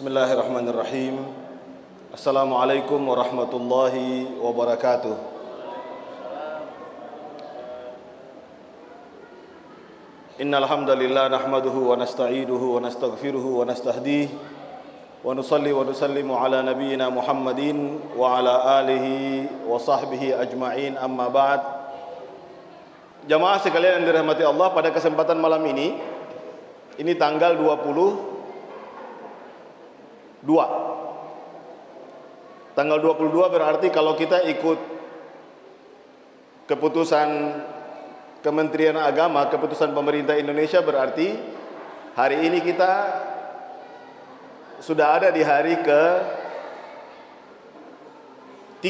Bismillahirrahmanirrahim. Assalamualaikum warahmatullahi wabarakatuh. Innal hamdalillah nahmaduhu wa nasta'inuhu wa nastaghfiruhu wa nastahdihi wa nusalli wa nusallimu ala nabiyyina Muhammadin wa ala alihi wa sahbihi ajma'in, amma ba'd. Jamaah sekalian yang dirahmati Allah, pada kesempatan malam ini tanggal 22 tanggal 22 berarti kalau kita ikut keputusan Kementerian Agama, keputusan pemerintah Indonesia, berarti hari ini kita sudah ada di hari ke-3,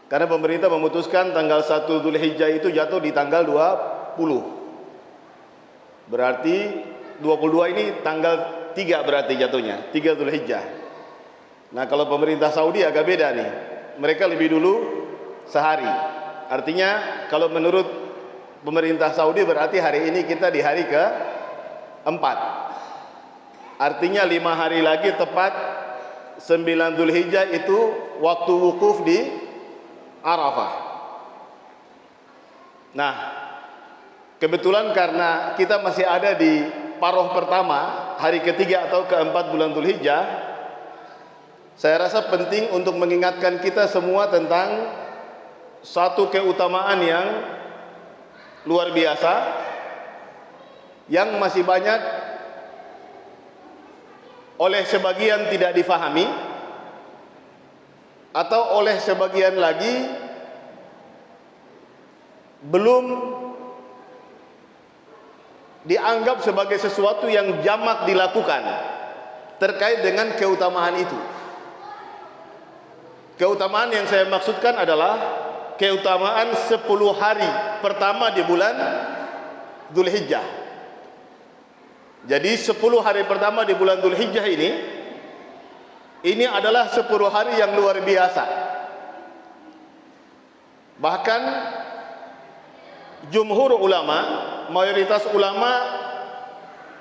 karena pemerintah memutuskan tanggal 1 Dzulhijjah itu jatuh di tanggal 20, berarti 22 ini tanggal 3 berarti jatuhnya, 3 Dzulhijjah. Nah, kalau pemerintah Saudi agak beda nih. Mereka lebih dulu sehari. Artinya kalau menurut pemerintah Saudi berarti hari ini kita di hari ke-4. Artinya 5 hari lagi tepat 9 Dzulhijjah itu waktu wukuf di Arafah. Nah, kebetulan karena kita masih ada di paroh pertama, hari ketiga atau keempat bulan Dzulhijjah, saya rasa penting untuk mengingatkan kita semua tentang satu keutamaan yang luar biasa yang masih banyak oleh sebagian tidak difahami, atau oleh sebagian lagi belum dianggap sebagai sesuatu yang jamak dilakukan terkait dengan keutamaan itu. Keutamaan yang saya maksudkan adalah keutamaan 10 hari pertama di bulan Dzulhijjah. Jadi 10 hari pertama di bulan Dzulhijjah ini adalah 10 hari yang luar biasa. Bahkan jumhur ulama, mayoritas ulama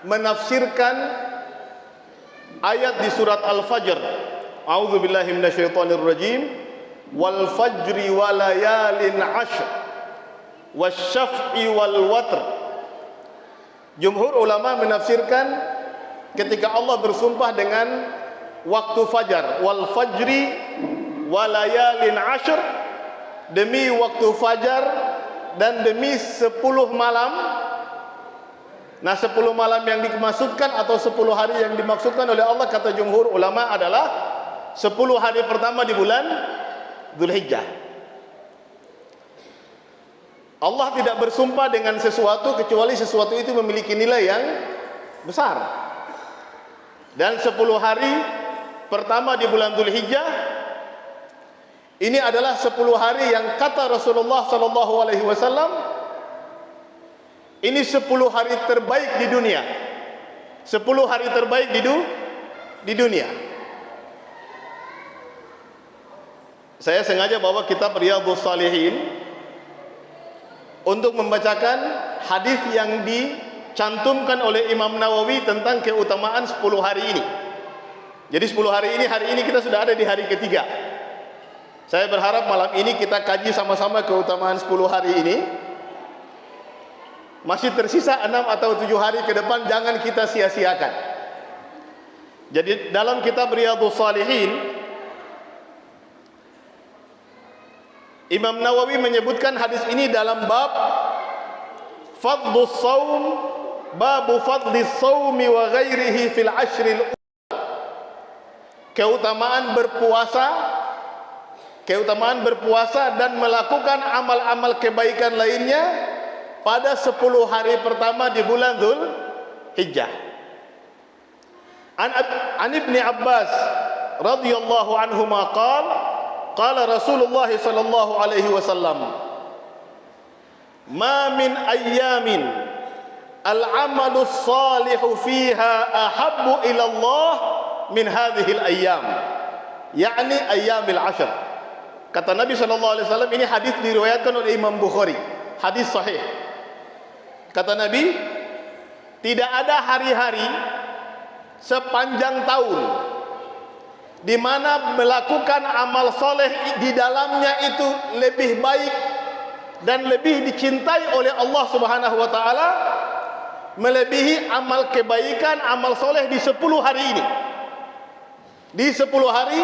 menafsirkan ayat di surat Al-Fajr, a'udzubillahi minasyaitonirrajim, wal fajri walayalin 'ashr wasyaf'i wal watr. Jumhur ulama menafsirkan ketika Allah bersumpah dengan waktu fajar, wal fajri walayalin 'ashr, demi waktu fajar dan demi 10 malam. Nah, 10 malam yang dimaksudkan atau 10 hari yang dimaksudkan oleh Allah, kata jumhur ulama, adalah 10 hari pertama di bulan Dzulhijjah. Allah tidak bersumpah dengan sesuatu kecuali sesuatu itu memiliki nilai yang besar. Dan 10 hari pertama di bulan Dzulhijjah ini adalah 10 hari yang kata Rasulullah SAW, ini 10 hari terbaik di dunia. 10 hari terbaik di dunia. Saya sengaja bawa kitab Riyadhus Shalihin untuk membacakan hadis yang dicantumkan oleh Imam Nawawi tentang keutamaan 10 hari ini. Jadi 10 hari ini kita sudah ada di hari ketiga. Saya berharap malam ini kita kaji sama-sama keutamaan 10 hari ini. Masih tersisa 6 atau 7 hari ke depan, jangan kita sia-siakan. Jadi dalam kitab Riyadhus Shalihin, Imam Nawawi menyebutkan hadis ini dalam bab Fadlus Shaum, babu Fadlis Shaumi wa ghairihi fil ashril ula. Keutamaan berpuasa dan melakukan amal-amal kebaikan lainnya pada 10 hari pertama di bulan Dzulhijjah. An Ibni Abbas radhiyallahu anhuma qala Rasulullah sallallahu alaihi wasallam, ma min ayyamin al-amalu salihu fiha ahabbu ila Allah min hadhihi al-ayyam, yakni ayyamil 'ashr. Kata Nabi SAW, ini hadis diriwayatkan oleh Imam Bukhari, hadis sahih. Kata Nabi, tidak ada hari-hari sepanjang tahun, di mana melakukan amal soleh di dalamnya itu lebih baik dan lebih dicintai oleh Allah Subhanahu wa taala melebihi amal kebaikan, amal soleh di 10 hari ini. Di 10 hari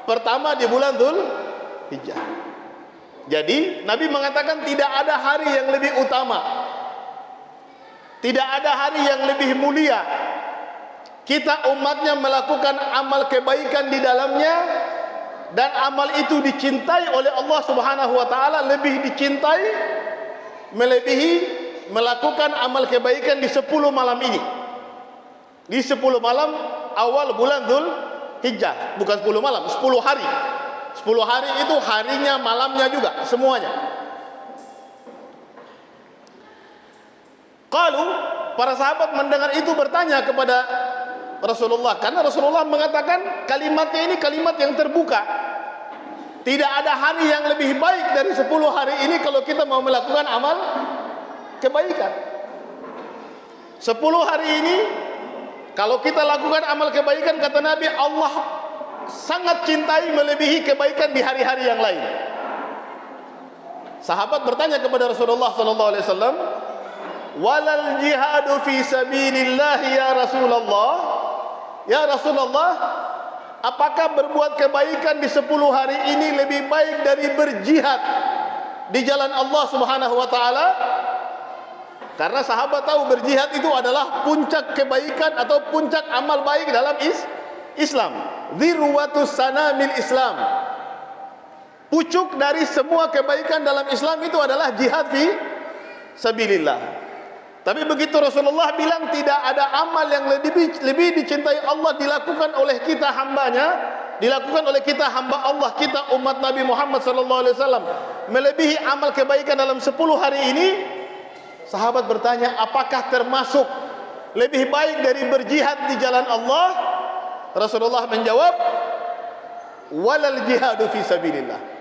pertama di bulan Dzulhijjah. Jadi Nabi mengatakan tidak ada hari yang lebih utama, tidak ada hari yang lebih mulia kita umatnya melakukan amal kebaikan di dalamnya, dan amal itu dicintai oleh Allah Subhanahu wa taala, lebih dicintai melebihi melakukan amal kebaikan di 10 malam ini. Di 10 malam awal bulan Dzulhijjah, bukan 10 malam, 10 hari. 10 hari itu harinya, malamnya juga, semuanya. Qalu, para sahabat mendengar itu bertanya kepada Rasulullah, karena Rasulullah mengatakan kalimatnya ini kalimat yang terbuka. Tidak ada hari yang lebih baik dari 10 hari ini kalau kita mau melakukan amal kebaikan. 10 hari ini kalau kita lakukan amal kebaikan, kata Nabi, Allah sangat cintai melebihi kebaikan di hari-hari yang lain. Sahabat bertanya kepada Rasulullah sallallahu alaihi wasallam, "Walal jihadu fi sabilillah ya Rasulullah?" Ya Rasulullah, apakah berbuat kebaikan di 10 hari ini lebih baik dari berjihad di jalan Allah Subhanahu wa taala? Karena sahabat tahu berjihad itu adalah puncak kebaikan atau puncak amal baik dalam Islam. Dzirwatus sanamil Islam. Pucuk dari semua kebaikan dalam Islam itu adalah jihad fi sabilillah. Tapi begitu Rasulullah bilang tidak ada amal yang lebih dicintai Allah dilakukan oleh kita hambanya, dilakukan oleh kita hamba Allah, kita umat Nabi Muhammad sallallahu alaihi wasallam, melebihi amal kebaikan dalam 10 hari ini. Sahabat bertanya, apakah termasuk lebih baik dari berjihad di jalan Allah? Rasulullah menjawab, walal jihadu fi sabilillah.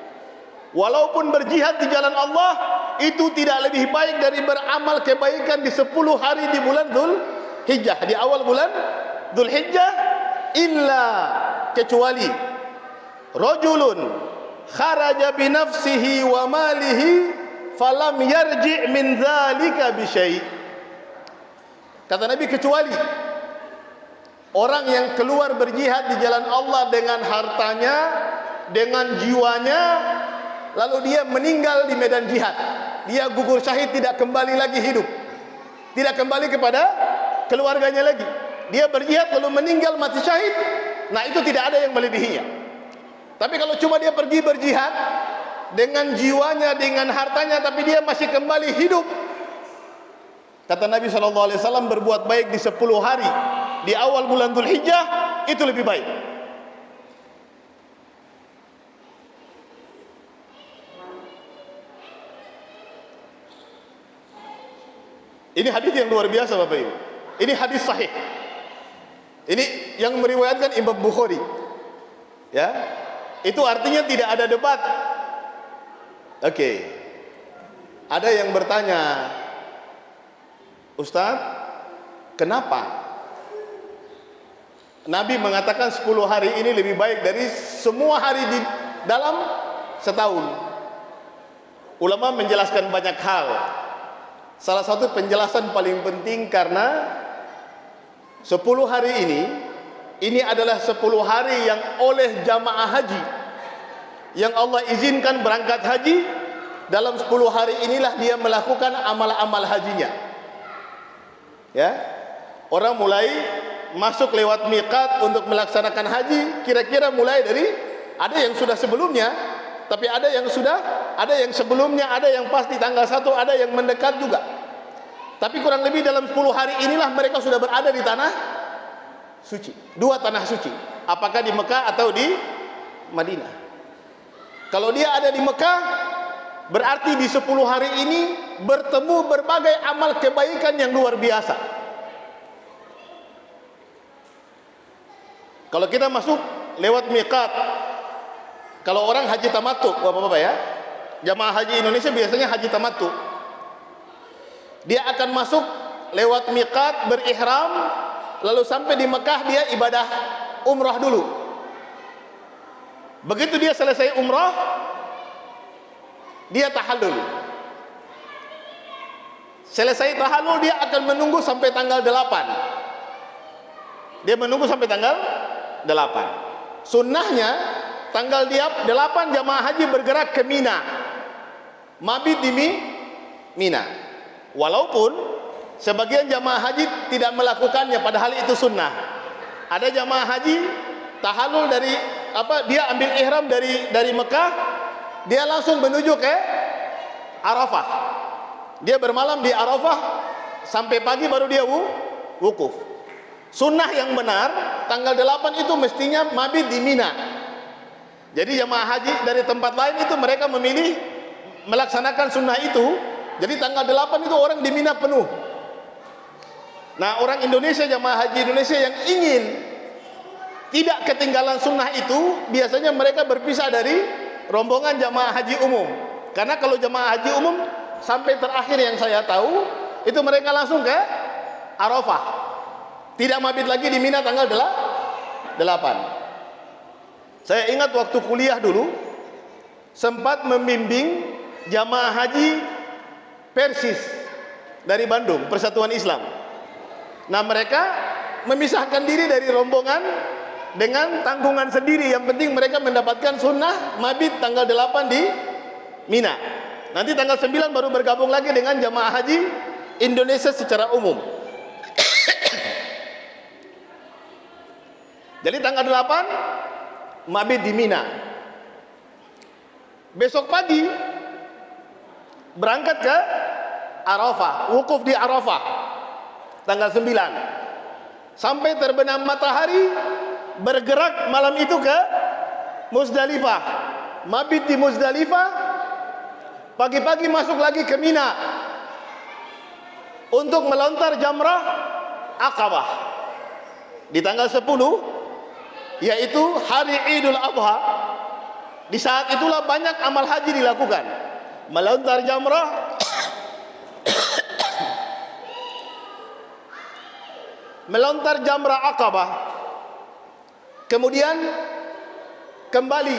Walaupun berjihad di jalan Allah itu tidak lebih baik dari beramal kebaikan di 10 hari di bulan Dzulhijjah, di awal bulan Dzulhijjah, illa, kecuali rajulun kharaja bi nafsihi wa malihi falam yarji' min dzalika bi syai'. Kata Nabi, kecuali orang yang keluar berjihad di jalan Allah dengan hartanya, dengan jiwanya, lalu dia meninggal di medan jihad, dia gugur syahid, tidak kembali lagi hidup, tidak kembali kepada keluarganya lagi, dia berjihad lalu meninggal mati syahid, nah itu tidak ada yang melebihinya. Tapi kalau cuma dia pergi berjihad dengan jiwanya, dengan hartanya, tapi dia masih kembali hidup, kata Nabi SAW, berbuat baik di 10 hari di awal bulan Dzulhijjah itu lebih baik. Ini hadis yang luar biasa Bapak Ibu. Ini hadis sahih. Ini yang meriwayatkan Imam Bukhari. Ya. Itu artinya tidak ada debat. Oke. Ada yang bertanya, Ustaz, kenapa Nabi mengatakan 10 hari ini lebih baik dari semua hari di dalam setahun? Ulama menjelaskan banyak hal. Salah satu penjelasan paling penting, karena 10 hari ini adalah 10 hari yang oleh jamaah haji yang Allah izinkan berangkat haji. Dalam 10 hari inilah dia melakukan amal-amal hajinya. Ya, orang mulai masuk lewat miqat untuk melaksanakan haji, kira-kira mulai dari, ada yang sudah sebelumnya, tapi ada yang sebelumnya, ada yang pas di tanggal 1, ada yang mendekat juga. Tapi kurang lebih dalam 10 hari inilah mereka sudah berada di tanah suci, 2 tanah suci, apakah di Mekah atau di Madinah. Kalau dia ada di Mekah, berarti di 10 hari ini bertemu berbagai amal kebaikan yang luar biasa. Kalau kita masuk lewat miqat, kalau orang haji tamattu, Bapak-bapak ya, jamaah haji Indonesia biasanya haji tamattu, dia akan masuk lewat miqat, berihram, lalu sampai di Mekah dia ibadah umrah dulu. Begitu dia selesai umrah, dia tahallul. Selesai tahallul dia akan menunggu sampai tanggal 8. Dia menunggu sampai tanggal 8. Sunnahnya tanggal 8 jamaah haji bergerak ke Mina, mabit di Mina. Walaupun sebagian jamaah haji tidak melakukannya, padahal itu sunnah. Ada jamaah haji tahallul dari dia ambil ihram dari Mekah, dia langsung menuju ke Arafah. Dia bermalam di Arafah sampai pagi baru dia wukuf. Sunnah yang benar tanggal 8 itu mestinya mabit di Mina. Jadi jamaah haji dari tempat lain itu mereka memilih melaksanakan sunnah itu. Jadi tanggal 8 itu orang di Mina penuh. Nah, orang Indonesia, jamaah haji Indonesia yang ingin tidak ketinggalan sunnah itu, biasanya mereka berpisah dari rombongan jamaah haji umum. Karena kalau jamaah haji umum sampai terakhir yang saya tahu itu mereka langsung ke Arafah, tidak mabit lagi di Mina tanggal 8. Saya ingat waktu kuliah dulu sempat membimbing jamaah haji Persis dari Bandung, Persatuan Islam. Nah, mereka memisahkan diri dari rombongan dengan tanggungan sendiri. Yang penting mereka mendapatkan sunnah mabit tanggal 8 di Mina. Nanti tanggal 9 baru bergabung lagi dengan jamaah haji Indonesia secara umum. Jadi tanggal 8 mabit di Mina. Besok pagi berangkat ke Arafah, wukuf di Arafah tanggal 9. Sampai terbenam matahari, bergerak malam itu ke Muzdalifah. Mabit di Muzdalifah, pagi-pagi masuk lagi ke Mina untuk melontar jamrah Aqabah di tanggal 10, yaitu hari Idul Adha. Di saat itulah banyak amal haji dilakukan, melontar jamrah, melontar jamrah Aqabah, kemudian kembali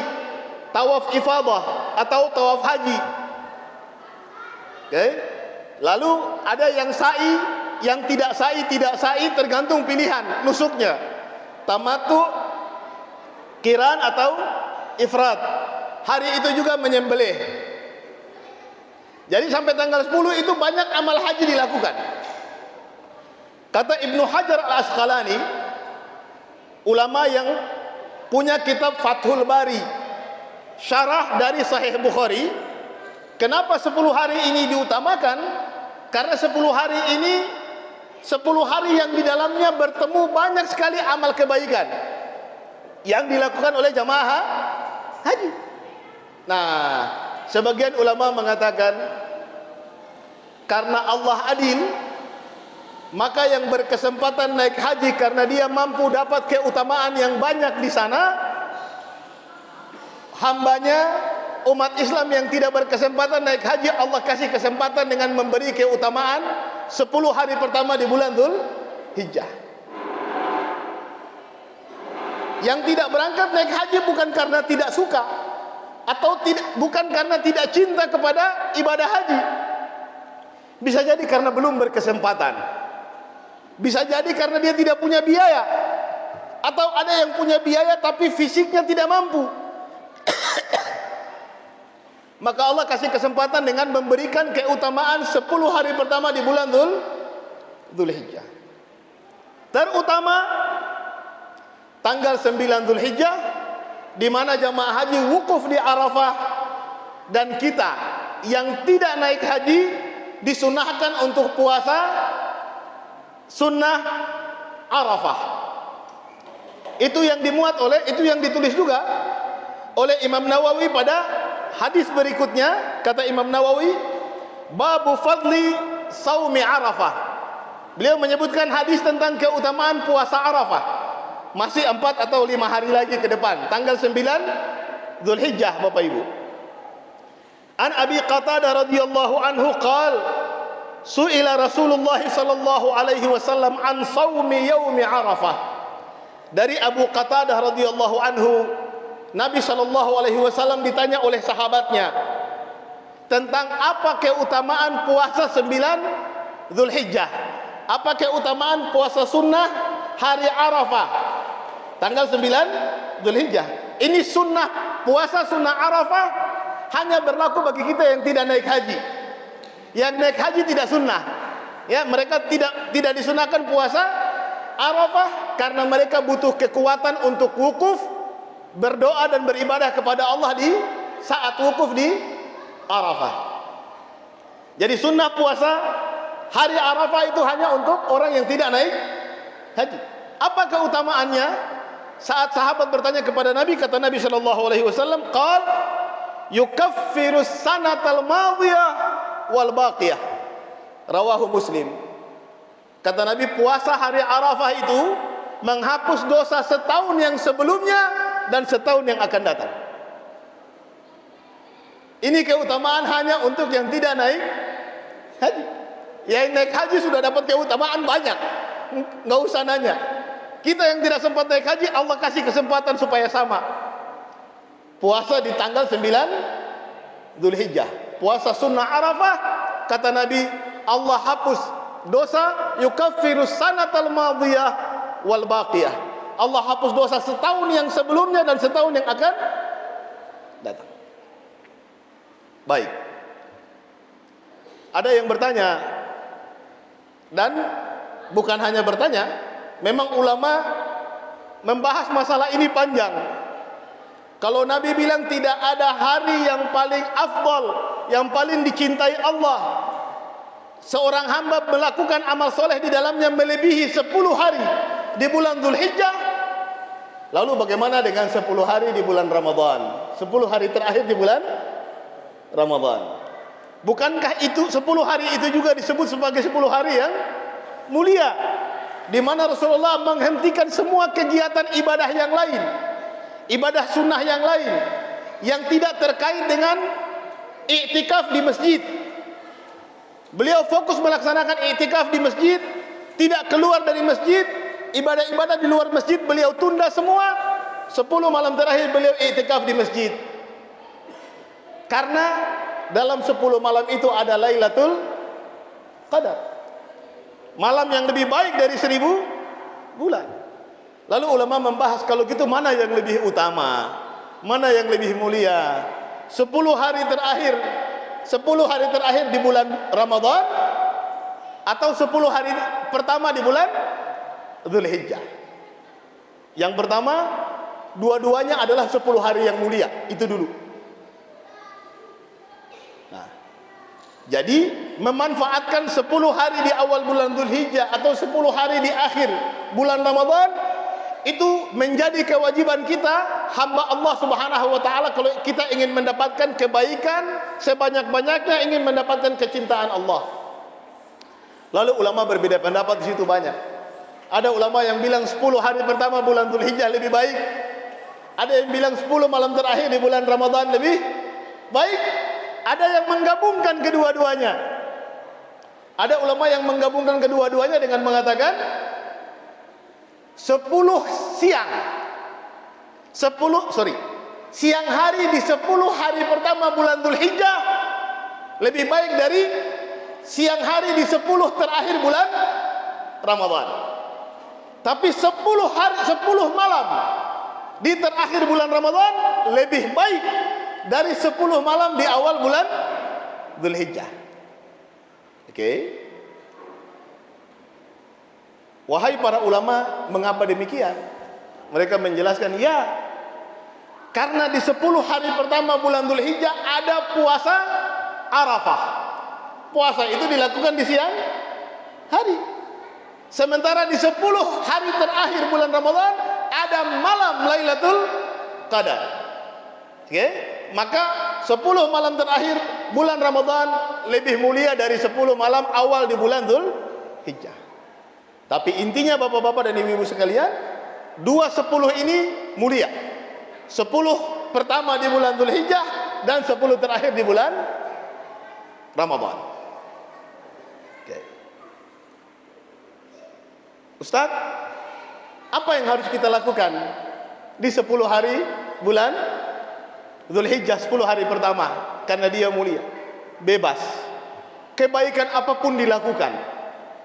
tawaf ifadah atau tawaf haji. Okay. Lalu ada yang sa'i, yang tidak sa'i tergantung pilihan nusuknya. Tamattu, qiran atau ifrad. Hari itu juga menyembelih. Jadi sampai tanggal 10 itu banyak amal haji dilakukan. Kata Ibnu Hajar Al-Asqalani, ulama yang punya kitab Fathul Bari, syarah dari Sahih Bukhari, kenapa 10 hari ini diutamakan? Karena 10 hari ini 10 hari yang di dalamnya bertemu banyak sekali amal kebaikan yang dilakukan oleh jamaah haji. Nah, sebagian ulama mengatakan karena Allah adil, maka yang berkesempatan naik haji karena dia mampu dapat keutamaan yang banyak di sana, hambanya umat Islam yang tidak berkesempatan naik haji, Allah kasih kesempatan dengan memberi keutamaan 10 hari pertama di bulan Dzulhijjah. Yang tidak berangkat naik haji bukan karena tidak suka atau bukan karena tidak cinta kepada ibadah haji. Bisa jadi karena belum berkesempatan. Bisa jadi karena dia tidak punya biaya, atau ada yang punya biaya tapi fisiknya tidak mampu. Maka Allah kasih kesempatan dengan memberikan keutamaan 10 hari pertama di bulan Dzulhijjah. Terutama tanggal 9 Dzulhijjah, di mana jamaah haji wukuf di Arafah, dan kita yang tidak naik haji disunahkan untuk puasa sunnah Arafah. Itu yang ditulis juga oleh Imam Nawawi pada hadis berikutnya. Kata Imam Nawawi, babu fadli saumi Arafah. Beliau menyebutkan hadis tentang keutamaan puasa Arafah. Masih 4 atau 5 hari lagi ke depan, tanggal 9 Dzulhijjah, Bapak Ibu. An Abi Qatadah radhiyallahu anhu qala, su'ila Rasulullah sallallahu alaihi wasallam an saumi yaumi Arafah. Dari Abu Qatadah radhiyallahu anhu, Nabi sallallahu alaihi wasallam ditanya oleh sahabatnya tentang apa keutamaan puasa 9 Zulhijjah. Apa keutamaan puasa sunnah hari Arafah tanggal 9 Zulhijjah. Ini sunnah, puasa sunnah Arafah hanya berlaku bagi kita yang tidak naik haji. Yang naik haji tidak sunnah. Ya, mereka tidak disunahkan puasa Arafah karena mereka butuh kekuatan untuk wukuf, berdoa dan beribadah kepada Allah di saat wukuf di Arafah. Jadi sunnah puasa hari Arafah itu hanya untuk orang yang tidak naik haji. Apa keutamaannya? Saat sahabat bertanya kepada Nabi, kata Nabi sallallahu alaihi wasallam, qal yukaffiru sanatal madhiyah wal baqiyah. Rawahu Muslim. Kata Nabi, puasa hari Arafah itu menghapus dosa setahun yang sebelumnya dan setahun yang akan datang. Ini keutamaan hanya untuk yang tidak naik haji. Yang naik haji sudah dapat keutamaan banyak, nggak usah nanya. Kita yang tidak sempat naik haji, Allah kasih kesempatan supaya sama. Puasa di tanggal 9 Zulhijjah, puasa sunnah Arafah, kata Nabi, Allah hapus dosa, yukaffiru sanatal madhiyah wal baqiyah. Allah hapus dosa setahun yang sebelumnya dan setahun yang akan datang. Baik. Ada yang bertanya, dan bukan hanya bertanya, memang ulama membahas masalah ini panjang. Kalau Nabi bilang tidak ada hari yang paling afdal, yang paling dicintai Allah, seorang hamba melakukan amal soleh di dalamnya melebihi 10 hari di bulan Zulhijjah. Lalu bagaimana dengan 10 hari di bulan Ramadan? 10 hari terakhir di bulan Ramadan. Bukankah itu 10 hari itu juga disebut sebagai 10 hari yang mulia, di mana Rasulullah menghentikan semua kegiatan ibadah yang lain, ibadah sunnah yang lain yang tidak terkait dengan iktikaf di masjid. Beliau fokus melaksanakan iktikaf di masjid, tidak keluar dari masjid. Ibadah-ibadah di luar masjid beliau tunda semua. 10 malam terakhir beliau iktikaf di masjid. Karena dalam 10 malam itu ada Lailatul Qadar, malam yang lebih baik dari 1000 bulan. Lalu ulama membahas, kalau gitu mana yang lebih utama, mana yang lebih mulia? 10 hari terakhir, 10 hari terakhir di bulan Ramadan, atau 10 hari pertama di bulan Zulhijjah? Yang pertama, dua-duanya adalah 10 hari yang mulia. Itu dulu. Nah, jadi memanfaatkan 10 hari di awal bulan Zulhijjah atau 10 hari di akhir bulan Ramadan, itu menjadi kewajiban kita, hamba Allah Subhanahu wa taala, kalau kita ingin mendapatkan kebaikan sebanyak-banyaknya, ingin mendapatkan kecintaan Allah. Lalu ulama berbeda pendapat di situ banyak. Ada ulama yang bilang 10 hari pertama bulan Zulhijjah lebih baik. Ada yang bilang 10 malam terakhir di bulan Ramadan lebih baik. Ada yang menggabungkan kedua-duanya. Ada ulama yang menggabungkan kedua-duanya dengan mengatakan 10 siang hari di 10 hari pertama bulan Zulhijjah lebih baik dari siang hari di 10 terakhir bulan Ramadan. Tapi 10 malam di terakhir bulan Ramadan lebih baik dari 10 malam di awal bulan Zulhijjah. Oke. Wahai para ulama, mengapa demikian? Mereka menjelaskan, ya, karena di 10 hari pertama bulan Zulhijjah ada puasa Arafah. Puasa itu dilakukan di siang hari. Sementara di 10 hari terakhir bulan Ramadan ada malam Lailatul Qadar. Oke? Maka 10 malam terakhir bulan Ramadan lebih mulia dari 10 malam awal di bulan Zulhijjah. Tapi intinya bapak-bapak dan ibu-ibu sekalian, 2/10 ini mulia. 10 pertama di bulan Zulhijjah dan 10 terakhir di bulan Ramadan. Ustaz, apa yang harus kita lakukan di 10 hari bulan Zulhijjah, 10 hari pertama? Karena dia mulia, bebas. Kebaikan apapun dilakukan.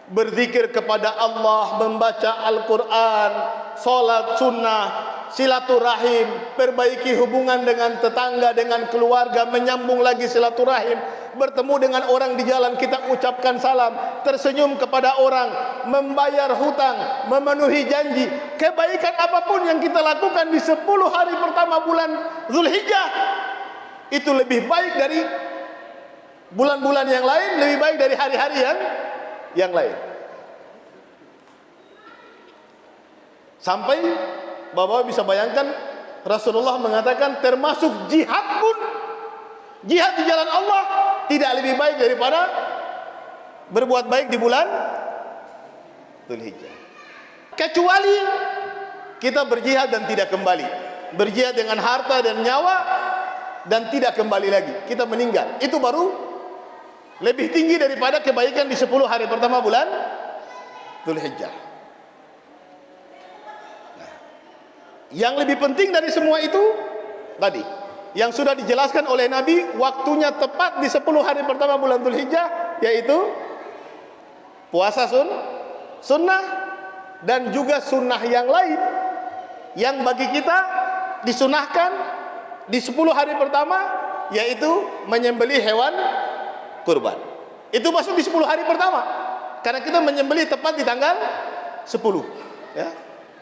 Berzikir kepada Allah, membaca Al-Quran, salat sunnah, silaturahim, perbaiki hubungan dengan tetangga, dengan keluarga, menyambung lagi silaturahim, bertemu dengan orang di jalan kita ucapkan salam, tersenyum kepada orang, membayar hutang, memenuhi janji. Kebaikan apapun yang kita lakukan di 10 hari pertama bulan Zulhijjah, itu lebih baik dari bulan-bulan yang lain, lebih baik dari hari-hari yang lain. Sampai Bapak bisa bayangkan, Rasulullah mengatakan termasuk jihad pun, jihad di jalan Allah tidak lebih baik daripada berbuat baik di bulan Dzulhijjah. Kecuali kita berjihad dan tidak kembali, berjihad dengan harta dan nyawa dan tidak kembali lagi, kita meninggal, itu baru lebih tinggi daripada kebaikan di 10 hari pertama bulan Dzulhijjah. Yang lebih penting dari semua itu tadi yang sudah dijelaskan oleh Nabi, waktunya tepat di 10 hari pertama bulan Dzulhijjah, yaitu puasa sunnah dan juga sunnah yang lain yang bagi kita disunahkan di 10 hari pertama, yaitu menyembelih hewan kurban. Itu masuk di 10 hari pertama karena kita menyembelih tepat di tanggal 10, ya.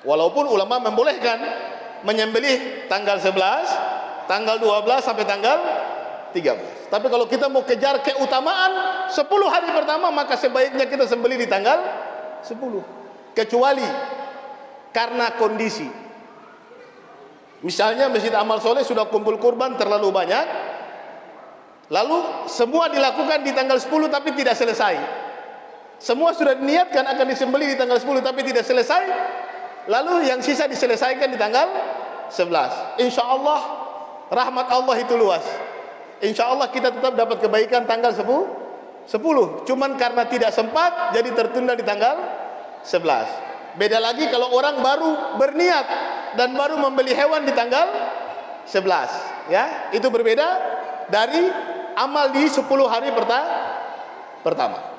Walaupun ulama membolehkan menyembelih tanggal 11, tanggal 12 sampai tanggal 13. Tapi kalau kita mau kejar keutamaan 10 hari pertama, maka sebaiknya kita sembelih di tanggal 10. Kecuali karena kondisi. Misalnya Masjid Amal Soleh sudah kumpul kurban terlalu banyak, lalu semua dilakukan di tanggal 10 tapi tidak selesai. Semua sudah diniatkan akan disembelih di tanggal 10 tapi tidak selesai, lalu yang sisa diselesaikan di tanggal 11. Insya Allah rahmat Allah itu luas. Insya Allah kita tetap dapat kebaikan tanggal 10. Cuman karena tidak sempat jadi tertunda di tanggal 11. Beda lagi kalau orang baru berniat dan baru membeli hewan di tanggal 11, ya. Itu berbeda dari amal di 10 hari pertama.